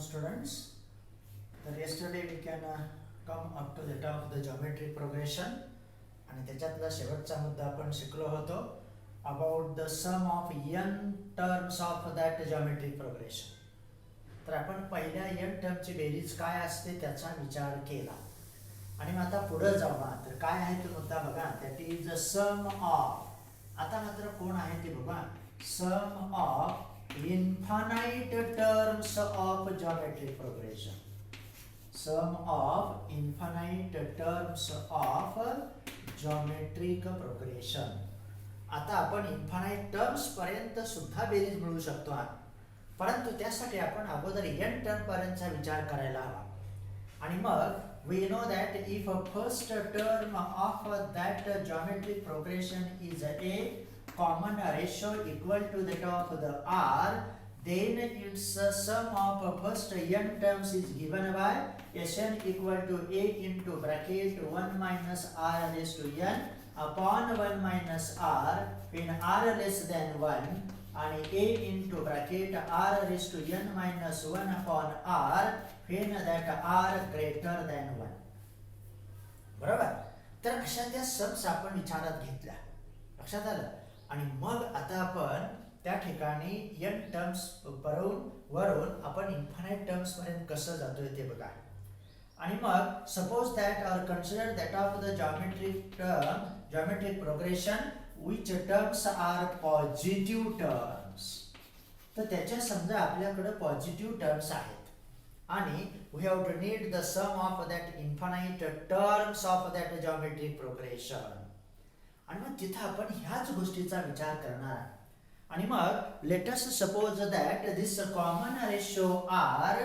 students. तर yesterday we can come up to the term of the geometric progression आणि त्याच्यातला शेवटचा मुद्दा आपण शिकलो होतो about the sum of n terms of that geometric progression. तर आपण पहिल्या n टर्मची बेरीज काय असते त्याचा विचार केला आणि मग आता पुढे जाऊ ना. तर काय आहे तो मुद्दा बघा, that is a sum of. आता मात्र कोण आहे ते बघा, sum of infinite terms of geometric progression. Sum of infinite terms of geometric progression. आता आपण इन्फानाइट टर्म्स पर्यंत सुद्धा बेरीज मिळवू शकतो, परंतु त्यासाठी आपण अगोदर n टर्म पर्यंतचा विचार करायला हवा. आणि मग we know that if a first term of that geometric progression is a common ratio equal to that of the r, then its sum of first n terms is given by Sn equal to a into bracket 1 minus r raised to n upon 1 minus r when r less than 1 and a into bracket r raised to n minus 1 upon r when that r greater than 1. बरोबर. तर अशा त्या sums आपण विचारात घेतल्या, लक्षात आलं. आणि मग आता आपण त्या ठिकाणी n टर्म्स वरून आपण इन्फानाइट टर्म्स पर्यंत कसं जातोय ते बघा. आणि मग suppose that or consider that of the geometric progression which terms are positive terms. तर त्याच्या समजा आपल्याकडे पॉझिटिव्ह टर्म्स आहेत आणि we have to need the sum of that infinite terms of that geometric progression. आणि मग तिथं आपण ह्याच गोष्टीचा विचार करणार. आणि मग let us suppose that this common ratio r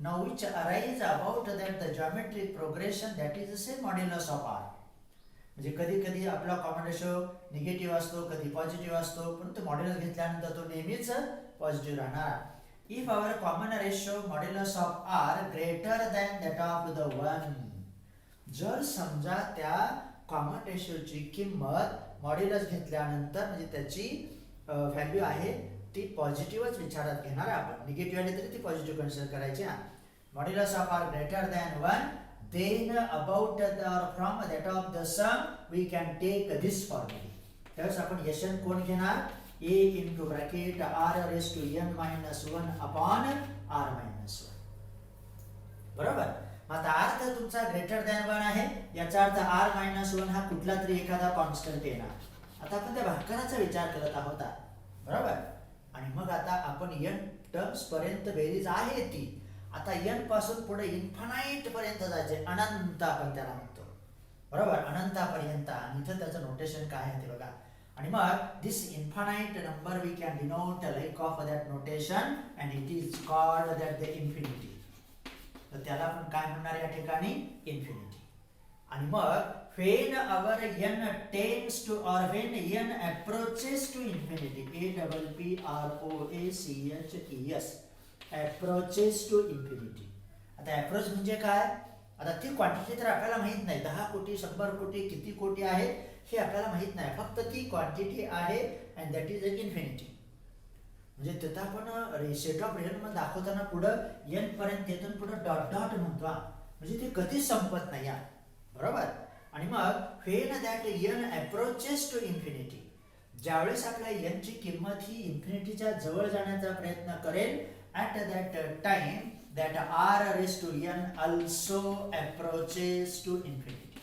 now which arise about that the geometric progression that is the same modulus of r. म्हणजे कधी कधी आपला कॉमन रेशो निगेटिव्ह असतो, कधी पॉझिटिव्ह असतो, परंतु मॉड्युलस घेतल्यानंतर तो नेहमीच पॉझिटिव्ह राहणार. If our common ratio modulus of r greater than that of the 1, जर समजा त्या कॉमन रेशोची किंमत मॉड्युलस घेतल्यानंतर म्हणजे त्याची व्हॅल्यू आहे ती पॉझिटिव्हच विचारात घेणार आपण, निगेटिव्ह आली तरी ती पॉझिटिव्ह कन्सिडर करायची. Modulus of r greater than 1, then about or from that of the sum we can take this formula. त्यावेळेस आपण Sn कोण घेणार, a into bracket r raised to n minus 1 upon r minus 1. बरोबर. मग आता r तर तुमचा greater than 1 आहे, याचा अर्थ r minus 1 हा कुठला तरी एखादा कॉन्स्टंट येणार. आता आपण त्या भागाकाराचा विचार करत आहोत, बरोबर. आणि मग आता आपण n टर्म्स पर्यंत बेरीज आहे ती. आता n पासून पुढे इन्फानाइट पर्यंत जायचे, अनंत आपण त्याला म्हणतो, बरोबर, अनंतापर्यंत. आणि इथं त्याचं नोटेशन काय आहे ते बघा. आणि मग this infinite number we can denote like of that notation and it is called that the infinity. तर त्याला आपण काय म्हणणार या ठिकाणी, इन्फिनिटी. आणि मग when our n tends to or when n approaches to infinity, approaches approaches to infinity. आता अप्रोच म्हणजे काय, आता ती क्वांटिटी तर आपल्याला माहित नाही, 10 कोटी 100 कोटी किती कोटी आहेत हे आपल्याला माहित नाही, फक्त ती क्वांटिटी आहे अँड दॅट इज इन्फिनिटी. म्हणजे तिथं आपण सेट ऑफ रियल मध्ये दाखवताना पुढं n पर्यंत येतून पुढं डॉट डॉट म्हणतो, म्हणजे ते कधीच संपत नाही, बरोबर. आणि मग when that n approaches to infinity, ज्यावेळेस आपल्या n ची किंमत ही इन्फिनिटीच्या जवळ जाण्याचा प्रयत्न करेल, at that time that r raised to n also approaches to infinity.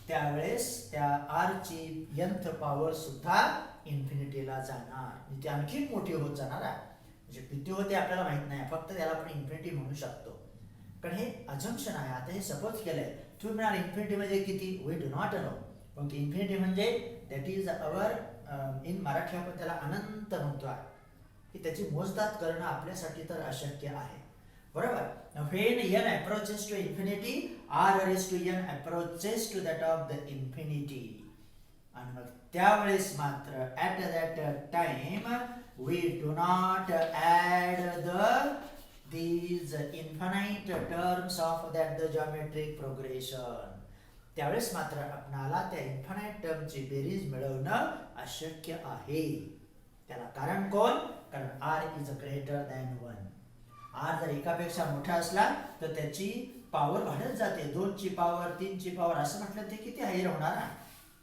त्यावेळेस त्या r ची nth पॉवर सुद्धा इन्फिनिटीला जाणार, ती आणखी मोठी होत जाणार आहे. म्हणजे किती होते आपल्याला माहित नाही, फक्त त्याला आपण इन्फिनिटी म्हणू शकतो, कारण हे अझम्पशन आहे. आता हे सपोज केलंय, तुम्ही म्हणाल इन्फिनिटी म्हणजे किती, वी डू नॉट नो. पण इन्फिनिटी म्हणजे that is our in Marathi आपण त्याला अनंत म्हणतो आहे, की त्याची मोजदाद करणं आपल्यासाठी तर अशक्य आहे, बरोबर. when n approaches to infinity, r raised to n approaches to that of the infinity. आणि मग त्यावेळेस मात्र at that time we do not add these infinite terms of that the geometric progression. त्यावेळेस मात्र आपणाला त्या इन्फानाइट टर्मची बेरीज मिळवणं अशक्य आहे. त्याला कारण कोण, कारण r is greater than 1. r जर एकापेक्षा मोठा असला तर त्याची पॉवर वाढत जाते, 2 ची पॉवर 3 ची पॉवर असं म्हटलं ते किती हायर होणार आहे,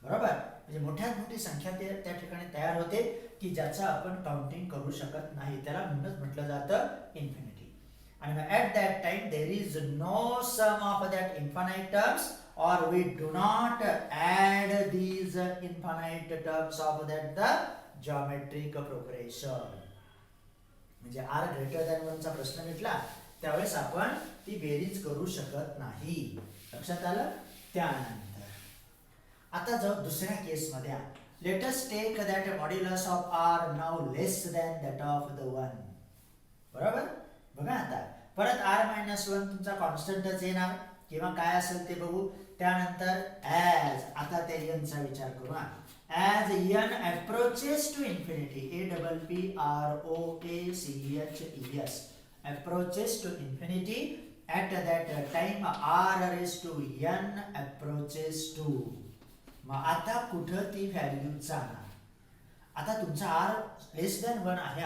बरोबर. म्हणजे मोठ्यात मोठी संख्या त्या ठिकाणी तयार होते की ज्याचं आपण काउंटिंग करू शकत नाही, त्याला म्हणूनच म्हटलं जातं इन्फिनिटी. आणि at that time there is no sum of that infinite terms or we do not add these infinite terms of that the geometric progression. म्हणजे r greater than 1 चा प्रश्न भेटला त्यावेळेस आपण ती बेरीज करू शकत नाही, लक्षात आलं. त्यानंतर आता जाऊ दुसऱ्या केस मध्ये. Let us take that modulus of r now less than that of the 1, बरोबर. बघा आता परत r-1 तुमचा कॉन्स्टंटच येणार किंवा काय असेल ते बघू. त्यानंतर ॲज, आता त्या n चा विचार करू. As n approaches to infinity, APPROACHES, approaches to infinity, at that time r raise to n approaches to. मग आता कुठं ती व्हॅल्यू जाणार. आता तुमचा r लेस दॅन 1 आहे,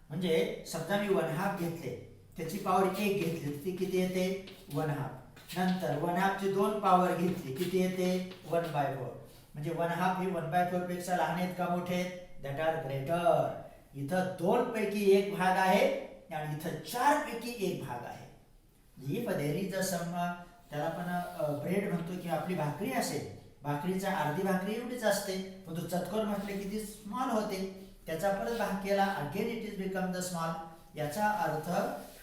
म्हणजे समजा मी 1/2 घेतले, त्याची पॉवर 1 घेतली, ती किती येते 1/2. नंतर 1/2 ची 2 पॉवर घेतली, किती येते 1/4. म्हणजे 1/2 ही 1/4 पेक्षा लहान आहेत का मोठे आहेत, दॅट आर ग्रेटर. इथं 2 पैकी 1 भाग आहे आणि इथं 4 पैकी 1 भाग आहे. इफ देयर इज अ सम, त्याला आपण ब्रेड म्हणतो किंवा आपली भाकरी असेल, भाकरीचा अर्धी भाकरी एवढीच असते, पण तो चतकोर म्हटले किती स्मॉल होते, त्याचा परत भाग केला again it is become the small. याचा अर्थ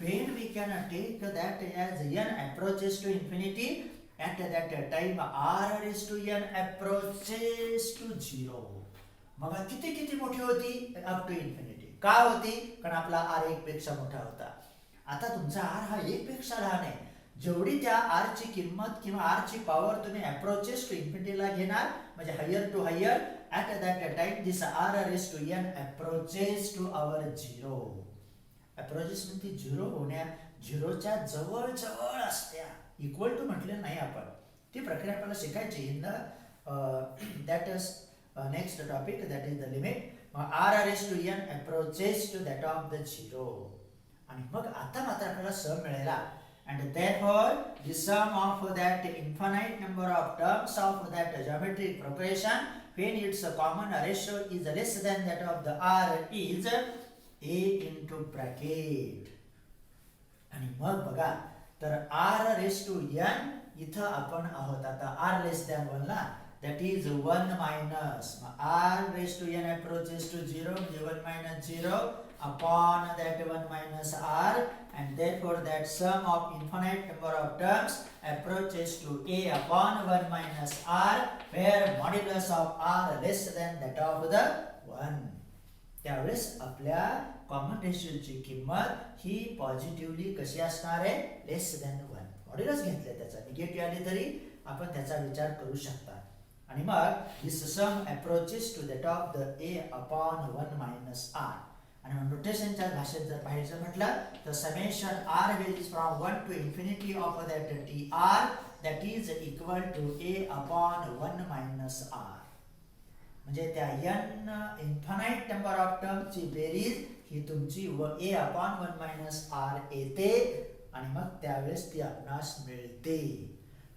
when we can take that as n approaches to infinity, at that time r raised to n approaches to 0. मग किती किती मोठी होती, अप टू इन्फिनिटी. का होती, कारण आपला r 1 पेक्षा मोठा होता. आता तुमचा r हा 1 पेक्षा लहान आहे, जेवढी त्या r ची किंमत किंवा r ची पॉवर तुम्ही अप्रोचेस टू इन्फिनिटीला घेणार, म्हणजे higher to higher, at that time this r raised to n approaches to our 0. Approaches म्हणजे 0 होण्या, 0च्या जवळ जवळ असत्या, इक्वल टू म्हटलं नाही आपण, ती प्रक्रिया आपल्याला शिकायची in that is next topic, that is the limit. मग r raise to n approaches to that of the 0. आणि मग आता मात्र आपल्याला सम मिळाला. and therefore the sum of that infinite number of terms of that geometric progression when its common ratio is less than that of the r is a into bracket. आणि मग बघा तर r रेज टू n इथं आपण आहोत आता r लेस than 1 ला, that is 1 minus r raised to n approaches to 0, म्हणजे 1 minus 0 upon that 1 minus r, and therefore that sum of infinite number of terms approaches to a upon 1 minus r, where modulus of r less than that of the 1. त्यावेळेस आपल्या common रेशियोची किंमत ही positively कशी असणार आहे, लेस than 1. Modulus घेतले त्याचा, negative आली तरी आपण त्याचा विचार करू शकता. आणि मग this sum approaches to that of the a upon 1 minus r. आणि मग नोटेशनच्या भाषेत जर पाहायचं म्हटलं तर summation r varies from 1 to infinity of that tr, that is equal to a upon 1 minus r. म्हणजे त्या n इन्फानाइट नंबर ऑफ टर्मची बेरीज ही तुमची a अपॉन 1 मायनस r येते आणि मग त्यावेळेस ती आपणास मिळते.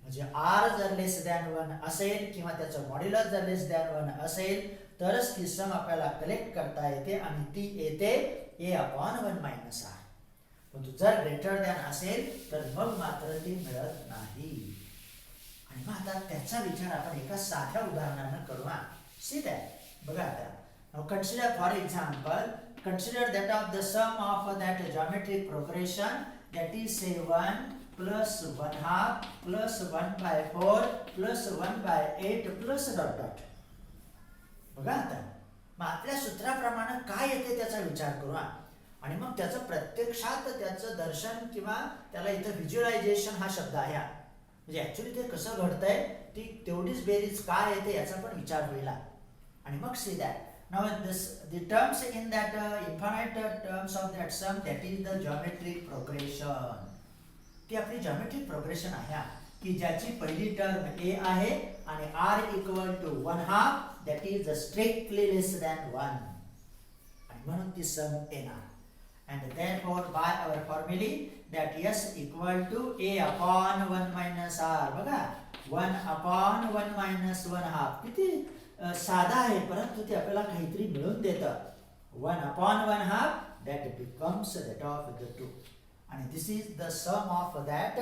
म्हणजे r जर लेस दॅन 1 असेल किंवा त्याचं मॉड्युलस जर लेस दॅन 1 असेल तरच ती सम आपल्याला कलेक्ट करता येते आणि ती येते a अपॉन 1 मायनस r. पण जर ग्रेटर दॅन असेल तर मग मात्र ती मिळत नाही. आणि मग आता त्याचा विचार आपण एका साध्या उदाहरणाने करू. See that? बघा आता. Now consider, for example, consider that of the sum of that geometric progression, that is say 1 plus 1/2 plus 1/4 plus 1/8 plus dot dot. बघा आता. मग आपल्या सूत्राप्रमाणे काय येते त्याचा विचार करू. आणि मग त्याचं प्रत्यक्षात त्याचं दर्शन किंवा त्याला इथं व्हिज्युअलायझेशन हा शब्द आहे. म्हणजे ऍक्च्युली ते कसं घडतंय, ती तेवढीच बेरीज काय येते याचा पण विचार होईल. आणि मग see that now the terms in that infinite terms of that sum, that is the geometric progression. ती आपली geometric progression आहे की ज्याची पहिली टर्म a आहे आणि r equal to 1/2, that is strictly less than 1. आणि म्हणून ती सम येणार. and therefore by our formula that s equal to a upon 1 minus r. बघा 1 upon 1 minus 1 half किती साधा आहे, परंतु ते आपल्याला काहीतरी मिळून देतं. 1 upon 1 half that becomes that of the 2, and this is the sum of that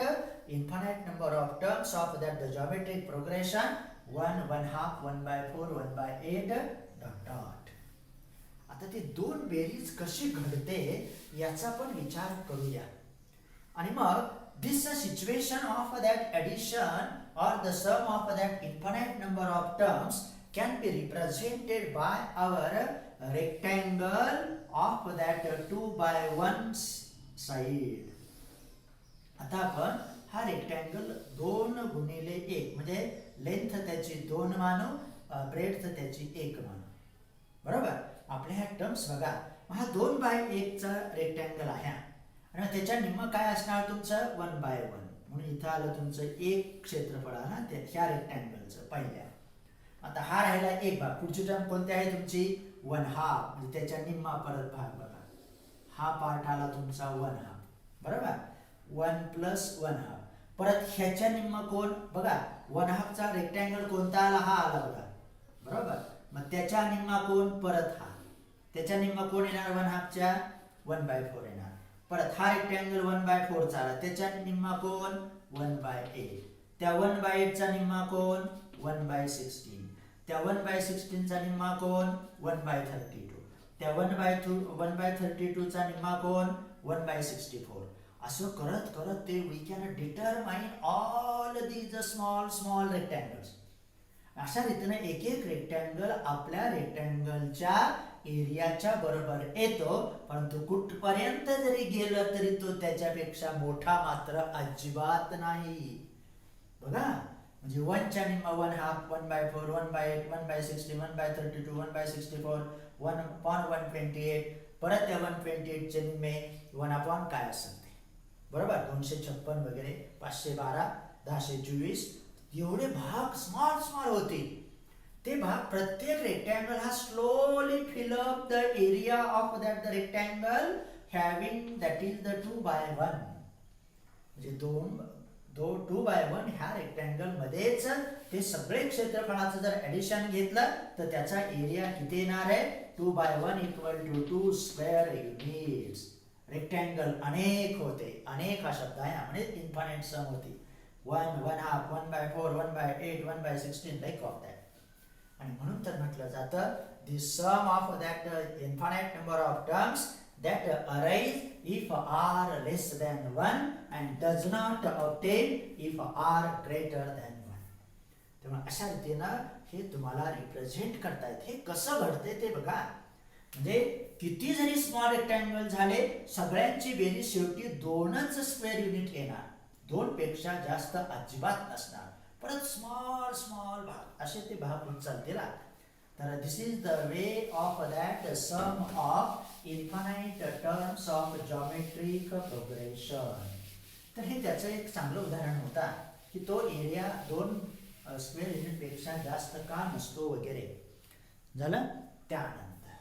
infinite number of terms of that the geometric progression 1 1 half 1 by 4 1 by 8 dot dot. आता ती दोन बेरीज कशी घडते याचा पण विचार करूया. आणि मग this situation of that addition or the sum of that infinite number of terms can be represented by our rectangle of that 2 by 1 side. आता आपण हा रेक्टँगल 2 गुणिले 1 म्हणजे लेंथ त्याची 2 मानू, ब्रेड्थ त्याची 1 मानू. बरोबर. आपल्या ह्या टर्म्स बघा, हा 2 बाय 1 चा रेक्टँगल आहे आणि त्याच्या निम्म काय असणार तुमचं 1 बाय 1, म्हणून इथं आलं तुमचं 1 क्षेत्रफळ ना ह्या रेक्टँगलचं पहिल्या. आता हा राहिला एक भाग. पुढची टर्म कोणती आहे तुमची 1 हाफ, म्हणजे त्याच्या निम्मा परत भाग बघा. हा पार्ट आला तुमचा 1 हाफ. बरोबर. 1 प्लस 1 हाफ. परत ह्याच्या निम्मा कोण बघा, 1 हाफचा रेक्टँगल कोणता आला, हा आला बघा. बरोबर. मग त्याच्या निम्मा कोण परत हा, त्याच्या निम्मा कोण येणार 1 हाफच्या 1 बाय 4 येणार. परत हा रेक्टँगल 1 बाय 4 चा आला, त्याच्या निम्मा कोण 1 बाय 8. त्या 1 बाय 8 चा निम्मा कोण 1 बाय 16. त्या 1 बाय 16 चा निम्मा कोण 1 बाय 32. त्या 1 बाय 32 चा निम्मा कोण 1 बाय 64. असं करत करत ते we can determine all these small rectangles. अशा रीतीने एक एक रेक्टँगल आपल्या रेक्टँगलच्या एरियाच्या बरोबर येतो, परंतु कुठपर्यंत जरी गेलं तरी तो त्याच्यापेक्षा मोठा मात्र अजिबात नाही. बघा, म्हणजे 1 च्या निम्मा 1 half 1 by 4 1 by 8 1 by 60 1 by 32 1 by 64 1 upon 128. परत त्या 128 चे निम्मे 1 अपॉन काय असेल ते. बरोबर. 256 वगैरे 512 1024 एवढे भाग स्मॉल होते. ते भाग प्रत्येक रेक्टँगल हा slowly fill up the area of that the rectangle having that is the 2 by 1. म्हणजे 2 बाय 1 ह्या रेक्टँगल मध्येच ते सगळे क्षेत्रफळाचं जर ऍडिशन घेतलं तर त्याचा एरिया किती येणार आहे 2 by 1 equal to 2 square units. Rectangle अनेक होते, अनेक हा शब्द आहे म्हणजे इन्फायनाइट सम होती. 1 1 half 1 by 4 1 by 8 1 by 16 like of that. आणि म्हणून तर म्हटलं जातं the sum of that infinite number of terms that arise if r less than 1 and does not obtain if r greater than 1. तेव्हा अशा रीतीनं हे तुम्हाला रिप्रेझेंट करतायत. हे कसं घडते ते बघा. म्हणजे किती जरी स्मॉल रेक्टँगल झाले, सगळ्यांची बेरीज शेवटी 2च स्क्वेअर युनिट येणार. 2 पेक्षा जास्त अजिबात नसणार. परत स्मॉल भाग असे ते भाग होत चालतील. तर this is the way of that sum of infinite terms of geometric progression. तर हे त्याचं एक चांगलं उदाहरण होता की तो एरिया 2 स्क्वेअर युनिट पेक्षा जास्त का नसतो वगैरे. झालं. त्यानंतर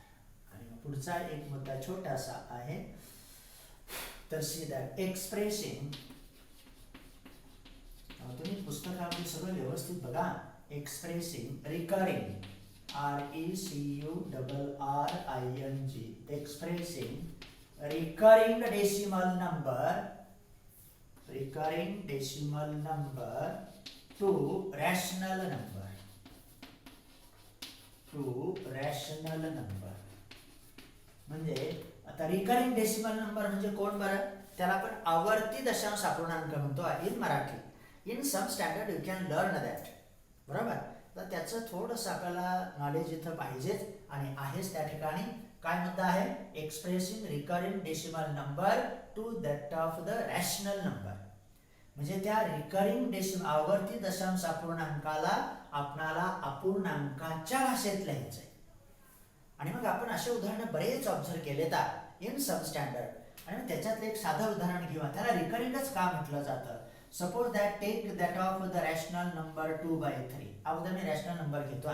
आणि पुढचा एक मुद्दा छोटासा आहे. तर सी दॅट एक्सप्रेसिंग, तुम्ही पुस्तकामध्ये सगळं व्यवस्थित बघा. Expressing recurring RECURRING expressing recurring decimal number to rational number. म्हणजे आता रिकरिंग डेसिमल नंबर म्हणजे कोण बरं, त्याला आपण आवर्ती दशांश अपूर्णांक म्हणतो in Marathi. In some standard you can learn that. बरोबर. तर त्याचं थोडंसं आपल्याला नॉलेज इथं पाहिजेच आणि आहेच त्या ठिकाणी. काय मुद्दा आहे expressing recurring decimal number to that of the rational number. म्हणजे त्या रिकरिंग डेसिमल आवर्ती दशांश अपूर्णांकाला आपणाला अपूर्णांकाच्या भाषेत लिहायचंय. आणि मग आपण असे उदाहरण बरेच ऑब्झर्व केलेत इन सम स्टँडर्ड. आणि त्याच्यातलं एक साधं उदाहरण घेऊया. त्याला रिकरिंगच का म्हटलं जातं. Suppose that take that of the rational number 2 by 3. अगोदर मी रॅशनल नंबर घेतो.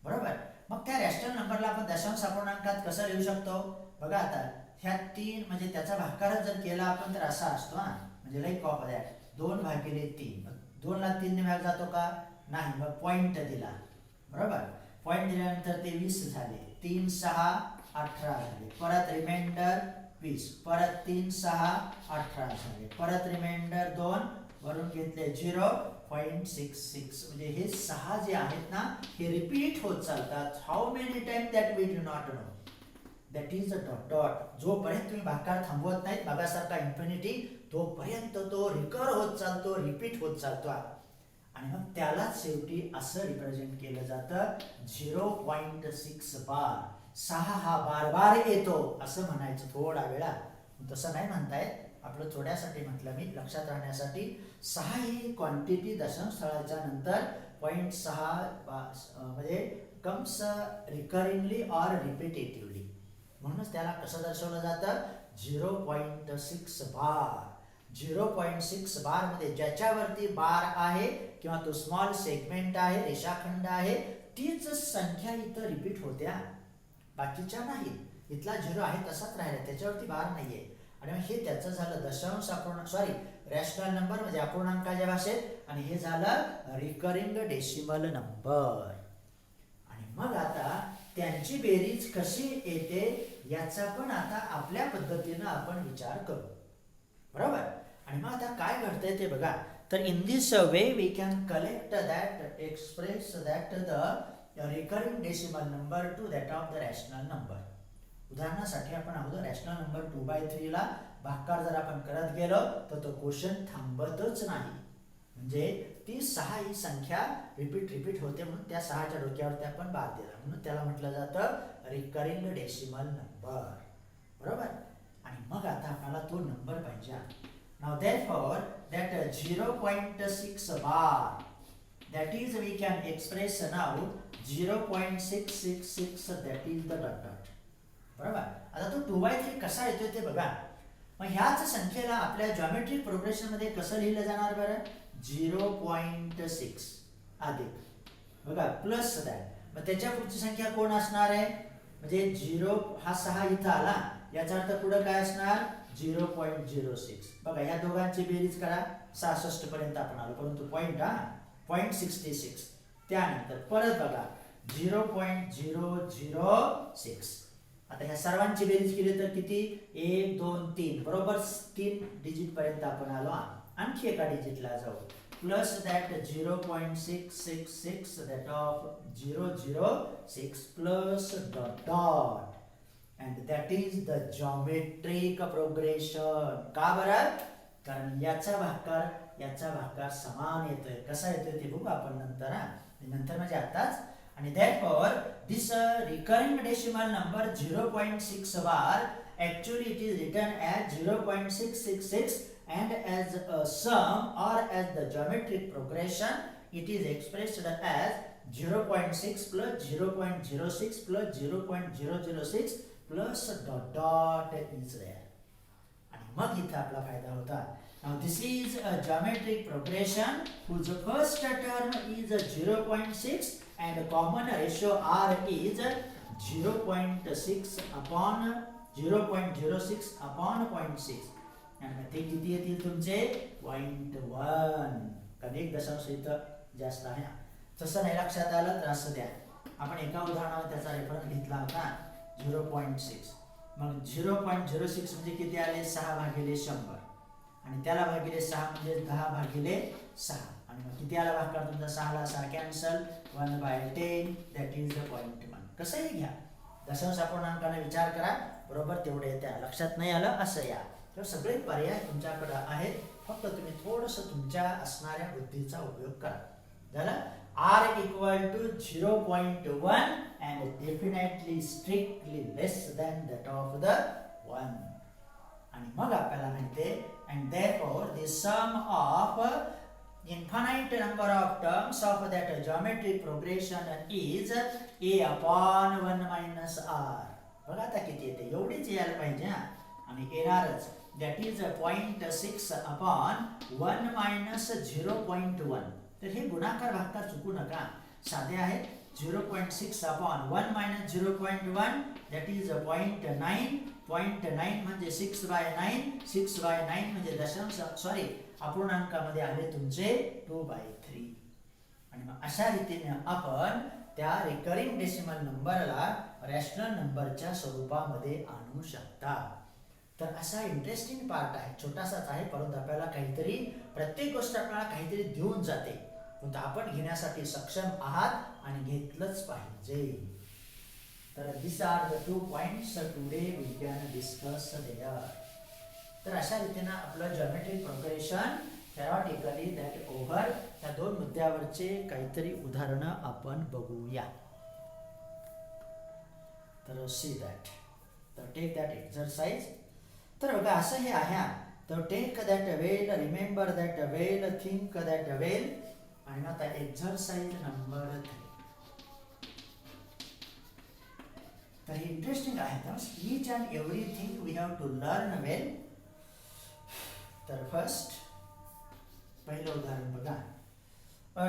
बरोबर. मग त्या रॅशनल नंबरला आपण दशांश अपूर्णांकात कसं लिहू शकतो बघा. आता ह्या 3 म्हणजे त्याचा भागाकार जर केला आपण तर असा असतो हा, म्हणजे लाईक ऑफ दॅट 2/3. 2 ला 3 ने भाग जातो का नाही, मग पॉइंट दिला बरोबर. पॉइंट दिल्यानंतर ते 20 झाले, 3 6 18 झाले, परत रिमाइंडर 20, परत 3 6 18 झाले, परत रिमाइंडर 2 वरून घेतले 0.66. म्हणजे हे 6 जे आहेत ना हे रिपीट होत चालतात. How many time that we do not know. That is a dot dot. जोपर्यंत तुम्ही भागाकार थांबवत नाहीत भागासारखा इन्फिनिटी, तोपर्यंत तो रिकर होत चालतो, रिपीट होत चालतो. आणि मग त्यालाच शेवटी असं रिप्रेझेंट केलं जातं 0.6 बार. 6 हा बार बार येतो असं म्हणायचं थोडा वेळा. तसं नाही म्हणतायत, आपलं थोड्यासाठी म्हटलं मी लक्षात राहण्यासाठी. 6 ही क्वांटिटी दशांश स्थळाच्या नंतर 0.6 म्हणजे कम्स रिकरिंगली ऑर रिपिटेटिव्हली, म्हणूनच त्याला कसं दर्शवलं जातं 0.6 बार. 0.6 बार मध्ये ज्याच्यावरती बार आहे किंवा तो स्मॉल सेगमेंट आहे, रेषाखंड आहे, तीच संख्या इथं रिपीट होत्या, बाकीच्या नाही. इथला 0 आहे तसाच राहिला, त्याच्यावरती बार नाहीये. आणि मग हे त्याचं झालं दशांश अपूर्णांक, सॉरी रॅशनल नंबर म्हणजे अपूर्णांकाच्या भाषेत, आणि हे झालं रिकरिंग डेसिमल नंबर. आणि मग आता त्यांची बेरीज कशी येते याचा पण आता आपल्या पद्धतीनं आपण विचार करू बरोबर. आणि मग आता काय घडतंय ते बघा. तर in this way we can collect that, express that the recurring decimal number to that of the rational number. उदाहरणासाठी आपण अगोदर रॅशनल नंबर 2/3 ला भागाकार जर आपण करत गेलो तर तो क्वेश्चन थांबतच नाही. म्हणजे ती 6 ही संख्या रिपीट होते, म्हणून त्या 6च्या डोक्यावरती आपण बार दिला, म्हणून त्याला म्हटलं जातं रिकरिंग डेसिमल नंबर बरोबर. आणि मग आता आपल्याला तो नंबर पाहिजे. Now therefore that 0.6 bar, that is we can express now 0.666, that is the dot dot बरोबर. आता तो 2/3 कसा येतोय ते बघा. मग ह्याच संख्येला आपल्या जॉमेट्रिक प्रोग्रेशन मध्ये कसं लिहिलं जाणार बरं, 0.6 अधिक बघा प्लस दॅट. मग त्याच्या पुढची संख्या कोण असणार आहे, म्हणजे 0 हा 6 इथं आला, याचा अर्थ पुढे काय असणार 0.06. बघा या दोघांची बेरीज करा, 66 पर्यंत आपण आलो, परंतु पॉइंट 0.66. त्यानंतर परत बघा 0.006. आता ह्या सर्वांची बेरीज केली तर किती, 1 2 3 बरोबर 3 डिजिट पर्यंत आपण आलो. आणखी एका डिजिटला जाऊ, plus that 0.666 that of 006 plus dot dot, and that is the geometric progression. का बरं, कारण याचा भागाकार समान येतोय. कसा येतोय ते बघू आपण नंतर, नंतर म्हणजे आताच. आणि therefore this recurring decimal number 0.6 bar, actually it is written as 0.666, and as a sum or as the geometric progression it is expressed as 0.6 plus 0.06 plus 0.006 plus dot dot is there. आणि मग इथं आपला फायदा होता. Now this is a geometric progression whose first term is 0.6 and common ratio r is 0.6 upon 0.06 upon 0.6. आणि ते किती येतील तुमचे 0.1, कारण एक दशांश इथं जास्त आहे. तसं नाही लक्षात आलं तर असं द्या. आपण एका उदाहरणावर त्याचा रेफरन्स घेतला होता 0.6. मग 0.06 म्हणजे किती आले, 6/100, आणि त्याला भागिले 6 म्हणजे 10/6. आणि मग किती आला भागाकार तुमचा, 6 ला 6 कॅन्सल, 1/10, दॅट इज द 0.1. कसंही घ्या, दशांश अपूर्णांकाने विचार करा, बरोबर तेवढे येते. लक्षात नाही आलं असं या. तर सगळे पर्याय तुमच्याकडे आहेत, फक्त तुम्ही थोडंसं तुमच्या असणाऱ्या बुद्धीचा उपयोग करा. झालं. r equal to 0.1 and definitely strictly less than that of the 1. आणि मग आपल्याला माहितीये, and therefore the sum of infinite number of terms of that geometric progression is a upon 1 minus r. बघा आता किती येते, एवढीच यायला पाहिजे आणि येणारच. that is 0.6 upon 1 minus 0.1. तर हे गुणाकार भागाकार चुकू नका, साधे आहेत. 0.6 upon 1 minus 0.1, that is 0.9 0.9 म्हणजे 6/9, 6/9 म्हणजे दशांश अपूर्णांकामध्ये आले तुमचे 2/3. आणि मग अशा रीतीने आपण त्या रिकरिंग डेसिमल नंबरला रॅशनल नंबरच्या स्वरूपामध्ये आणू शकता. तर असा इंटरेस्टिंग पार्ट आहे, छोटासाच आहे, परंतु आपल्याला काहीतरी, प्रत्येक गोष्ट आपल्याला काहीतरी देऊन जाते, परंतु आपण घेण्यासाठी सक्षम आहात आणि घेतलंच पाहिजे. तर this are the 2 points today we can discuss there. तर अशा रीतीने आपलं geometric progression theoretically that over या 2 मुद्द्यावरचे काहीतरी उदाहरणं आपण बघूया. तर सी दॅट, तर टेक दॅट एक्सरसाइज. तर बघा असं हे आहे, तर take that well, remember that well, think that well. आणि आता एक्सरसाइज नंबर 3. तर हे इंटरेस्टिंग आहे. Each and everything we have to learn well. तर फर्स्ट पहिलं उदाहरण बघा,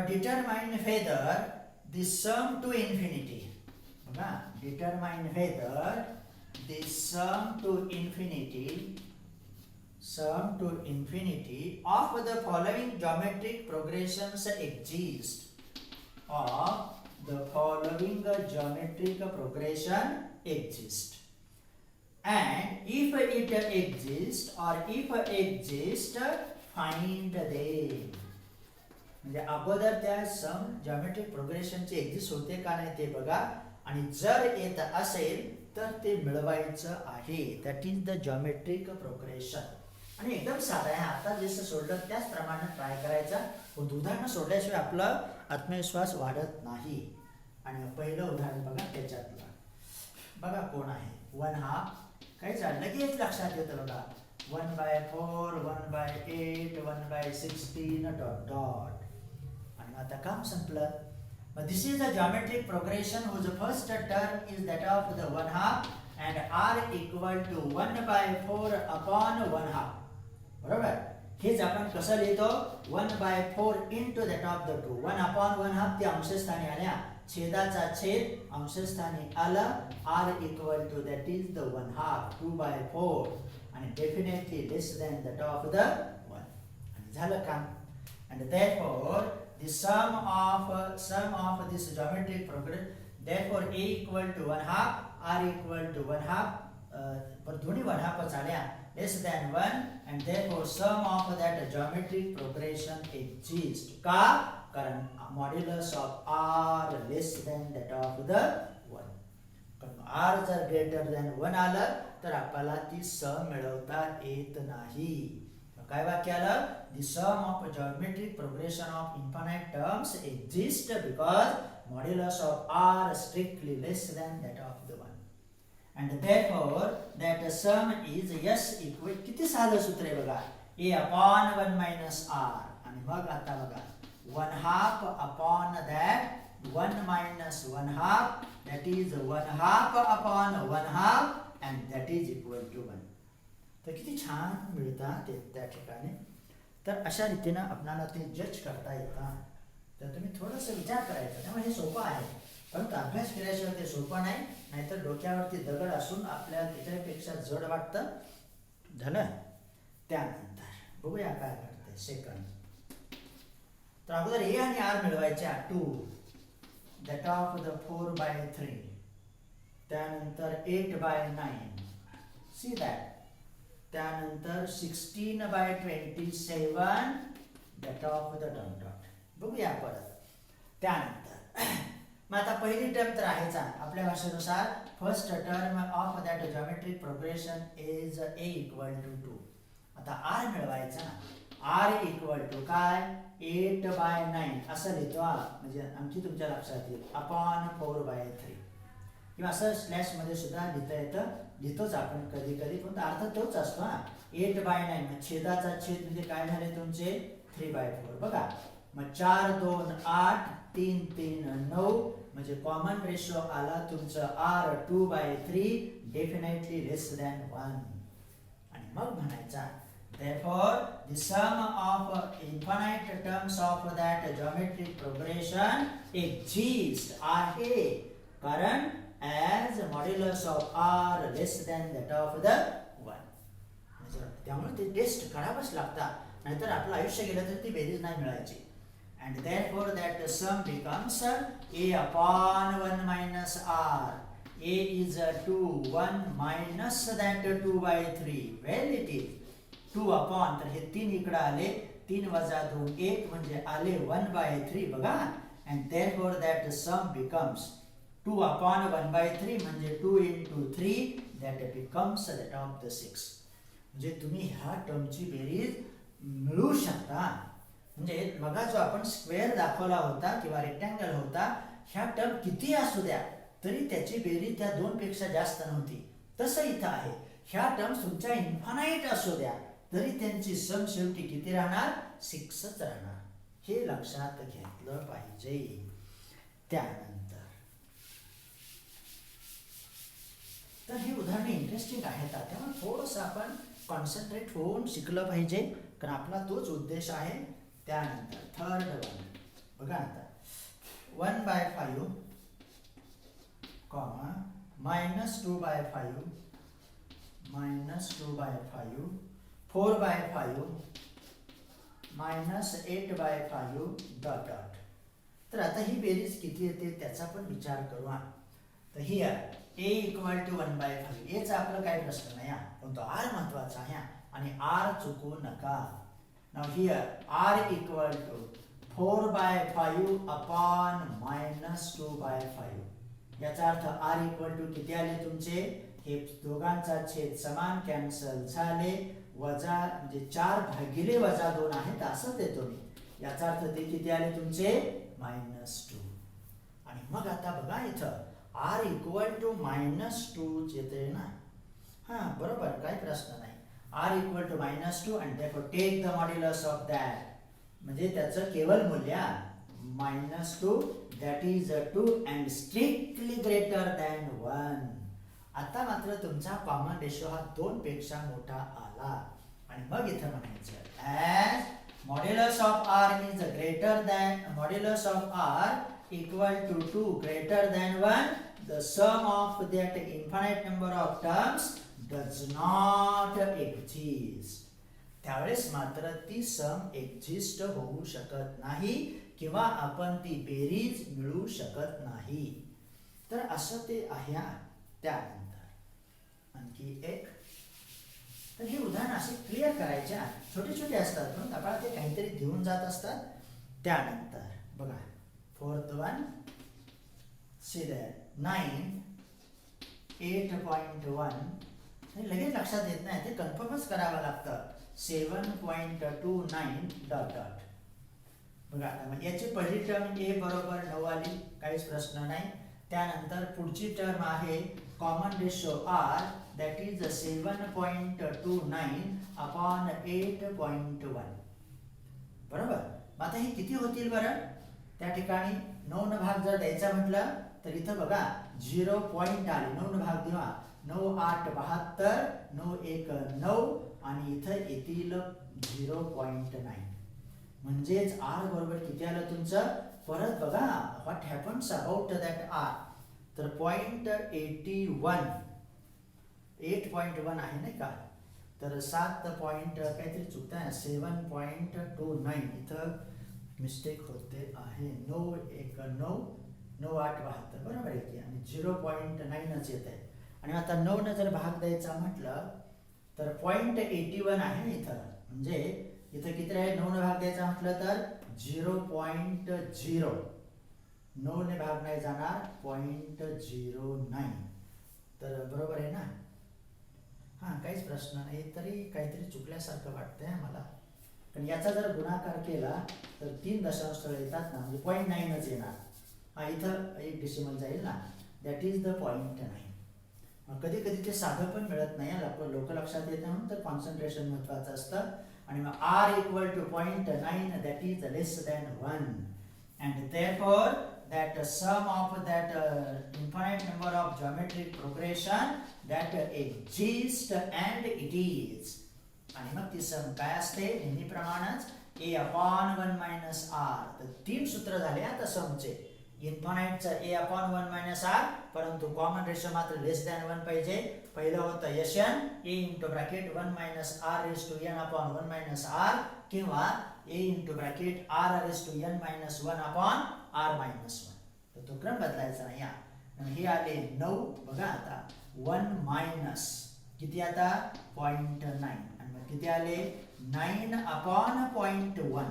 determine whether the sum to infinity. बघा, determine whether the sum to infinity of the following geometric progressions exist. Of the following geometric progression exist. And if it exists or if exist, find them. म्हणजे अगोदर त्या सम geometric प्रोग्रेशनचे exist होते का नाही ते बघा, आणि जर येत असेल तर ते मिळवायचं आहे. That is the geometric progression. आणि एकदम साधा आहे, आता जसं सोडलं त्याचप्रमाणे ट्राय करायचा. उदाहरण सोडल्याशिवाय आपला आत्मविश्वास वाढत नाही. आणि पहिलं उदाहरण बघा, त्याच्यातलं बघा कोण आहे, 1/2. काही झालं लगेच लक्षात येतं बघा, 1/4, 1/8, 1/16 डॉट डॉट. आणि आता काम संपलं. But this is a geometric progression whose first term is that of the 1/2 and r equal to 1/4 upon 1/2. बरोबर. हेच आपण कसं लिहितो, 1/4 into that of the 2. 1 upon 1/2 ते अंशस्थानी आल्या, छेदाचा छेद अंशस्थानी आला, r equal to that is the 1/2, 2/4, आणि definitely less than that of the 1. आणि झालं काम. And therefore the sum of this geometric progression, therefore a equal to 1/2, r equal to 1/2, पर दोन्ही 1/2 आल्या, less than 1, and therefore sum of that geometric progression exists. का? कारण modulus of r less than that of the 1. कारण r जर greater than 1 आलं तर आपल्याला ती सम मिळवता येत नाही. काय वाक्य आलं, the sum of geometric progression of infinite terms exist because modulus of r strictly less than that of the 1, and therefore that sum is s equal, किती साधं सूत्र आहे बघा, a upon 1 minus r. आणि मग आता बघा 1/2 upon that 1 minus 1/2, that is 1/2 upon 1/2, and that is equal to 1. तर किती छान मिळतात ते त्या ठिकाणी. तर अशा रीतीनं आपल्याला ते जज करता येतं. तर तुम्ही थोडंसं विचार करायचा. त्यामुळे हे सोपं आहे, परंतु अभ्यास केल्याशिवाय ते सोपं नाही. नाहीतर डोक्यावरती दगड असून आपल्याला त्याच्यापेक्षा जड वाटतं. झालं. त्यानंतर बघूया काय करते सेकंड. तर अगोदर ए आणि आर मिळवायच्या, 2 दॅट ऑफ द 4/3, त्यानंतर 8/9, सी दॅट, त्यानंतर 16/27 that of the dot dot. बघूया परत. त्यानंतर मग आता पहिली टर्म तर आहेच आपल्या भाषेनुसार, first term of that geometric progression is a equal to 2. आता r मिळवायचा ना, r इक्वल टू काय, 8/9 असं लिहितो, म्हणजे आमची तुमच्या लक्षात येईल, अपॉन 4/3, किंवा असं स्लॅश मध्ये सुद्धा लिहिता येतं. लिहितोच आपण कधी कधी, पण अर्थ तोच असतो. 8/9 छेदाचा छेद म्हणजे काय झाले तुमचे 3/4. बघा मग 4 2 8, 3 3 9, म्हणजे कॉमन रेशो आला तुमचं r 2/3, डेफिनेटली लेस दॅन 1. आणि मग म्हणायचा therefore the sum of infinite terms of that geometric progression exists आहे, कारण as modulus of r less than that of the 1. त्यामुळे ते टेस्ट करावंच लागतात, नाहीतर आपलं आयुष्य गेलं तर ती बेरीज नाही मिळायची. And therefore that sum becomes a upon 1 minus r. A is 2, 1 minus that 2 by 3. Well, it is 2 upon, तर हे 3 इकडे आले, 3 वजा 2 1 म्हणजे आले 1 by 3 बघा. And therefore that sum becomes 2 upon 1 by 3 म्हणजे 2 into 3, that becomes that of the 6. म्हणजे तुम्ही ह्या टर्मची बेरीज मिळवू शकता. म्हणजे बघा, जो आपण स्क्वेअर दाखवला होता किंवा रेक्टँगल होता, ह्या टर्म किती असू द्या तरी त्याची बेरीज त्या 2 पेक्षा जास्त नव्हती. तसं इथं आहे, ह्या टर्म्स तुमच्या इन्फानाइट असू द्या तरी त्यांची सम शेवटी किती राहणार? 6च राहणार. हे लक्षात घेतलं पाहिजे. त्यानंतर तर ही उदाहरणे इंटरेस्टिंग आहेत, त्यामुळे थोडंसं आपण कॉन्सन्ट्रेट होऊन शिकलं पाहिजे, कारण आपला तोच उद्देश आहे. त्यानंतर थर्ड वन बघा, आता 1 by 5 comma -2 by 5 -2 by 5 4 by 5 -8 by 5 dot dot. तर आता ही बेरीज किती येते त्याचा पण विचार करू. तर here a equal to 1 by 5, याचा आपलं काही प्रश्न नाही, पण तो r महत्वाचा आहे आणि r चुकू नका. Now here r equal to 4 by 5 upon -2 by 5. याचा अर्थ r equal to किती आले तुमचे? हे दोघांचा छेद समान कॅन्सल झाले, वजा म्हणजे 4 भागिले वजा 2 आहेत असं देतो मी. याचा अर्थ ते किती आले तुमचे? -2. आणि मग आता बघा इथं r equal to -2 येते ना. हां बरोबर, काही प्रश्न नाही. r equal to -2 and therefore take the modulus of that. म्हणजे त्याचं केवळ मूल्य -2, that is 2 and strictly greater than 1. आता मात्र तुमचा कॉमन रेशो हा 2 पेक्षा मोठा आला आणि मग इथं म्हणायचं as modulus of r is greater than modulus of r equal to 2 greater than 1, the sum of that infinite number of terms does not exist. त्यावेळेस मात्र ती सम एक्झिस्ट होऊ शकत नाही किंवा आपण ती बेरीज मिळवू शकत नाही. तर असं ते आहे. त्यानंतर आणखी एक, तर हे उदाहरण असे क्लिअर करायचे, छोटे छोटे असतात पण आपल्याला ते काहीतरी देऊन जात असतात. त्यानंतर बघा फोर्थ वन, सी देअर 9 8.1. लगेच लक्षात येत नाही, ते कन्फर्मच करावं लागतं. 7.29 डॉट डॉट. बघा मग याची पहिली टर्म a बरोबर 9 आली, काहीच प्रश्न नाही. त्यानंतर पुढची टर्म आहे common ratio r, that is 7.29 upon 8.1. बरोबर. मग आता हे किती होतील बरं? त्या ठिकाणी 9 न भाग जर द्यायचा म्हटलं तर इथं बघा 0 पॉइंट आले. 9 न भाग देवा, 9 8 72, 9 1 9 आणि इथं येतील 0.9. म्हणजेच r बरोबर किती आलं तुमचं? परत बघा what happens about that r. तर 0.81 8.1 आहे नाही का, तर 7 पॉइंट काहीतरी चुकतं, 7.29 इथं मिस्टेक होते आहे. 9 1 9 9 8 72 बरोबर आहे की, आणि 0.9च येत आहे. आणि आता 9 न जर भाग द्यायचा म्हटलं तर 0.81 आहे इथं. म्हणजे इथं किती आहे? 9 ने भाग द्यायचा म्हटलं तर 0.0. 9 ने भाग नाही जाणार, 0.09. तर बरोबर आहे ना. हां काहीच प्रश्न नाही, तरी काहीतरी चुकल्यासारखं वाटतंय मला. पण याचा जर गुणाकार केला तर 3 दशांश स्थळ येतात ना, म्हणजे 0.9च येणार. हा इथं एक डेसिमल जाईल ना, दॅट इज द 0.9. कधी कधी ते साधं पण मिळत नाही, लोक लक्षात येत नाही, म्हणून तर कॉन्सन्ट्रेशन महत्वाचं असतं. आणि मग r equal to 0.9 that is less than 1, and therefore that sum of that infinite number of geometric progression that exist and it is. आणि मग ती सम काय असते? नेहमीप्रमाणेच a upon 1 minus r. तर 3 सूत्र झाले आता समचे. इन्फानाइटचं a अपॉन 1 मायनस r, परंतु कॉमन रेशो मात्र लेस दॅन 1 पाहिजे. पहिलं होतं यशन a into bracket 1 minus r raise to n upon 1 minus r, किंवा a into bracket r raise to n minus 1 upon r minus 1. तर तो क्रम बदलायचा नाही. आणि हे आले 9. बघा आता 1 मायनस किती आता 0.9, आणि मग किती आले 9 अपॉन 0.1.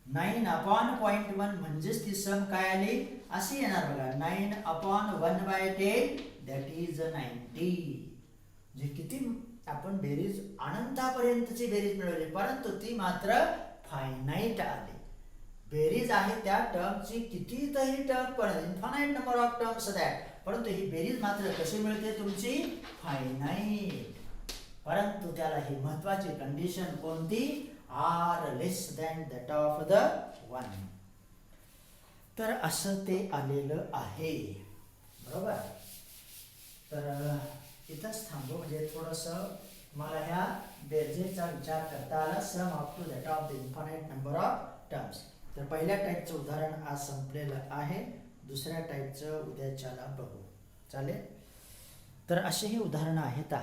9 अपॉन 0.1 म्हणजेच ती सम काय आली अशी येणार बघा. 9 अपॉन 1/10 दॅट इज 90. जे किती आपण बेरीज अनंतापर्यंतची बेरीज मिळवली, परंतु ती मात्र फायनाईट आली. बेरीज आहे त्या टर्मची कितीतरी टर्म पण infinite number of terms that, परंतु ही बेरीज मात्र कशी मिळते तुमची फायनाईट. परंतु त्याला ही महत्वाची कंडिशन कोणती, r less than that of the 1. तर असं ते आलेलं आहे. बरोबर. तर इथंच थांबू, म्हणजे थोडंसं मला ह्या बेरजेचा विचार करता आला. Sum up to that of the infinite number of terms. तर पहिल्या टाईपचं उदाहरण आज संपलेलं आहे. दुसऱ्या टाईपचं उद्याच्याला बघू. चालेल. तर असे हे उदाहरणं आहेत.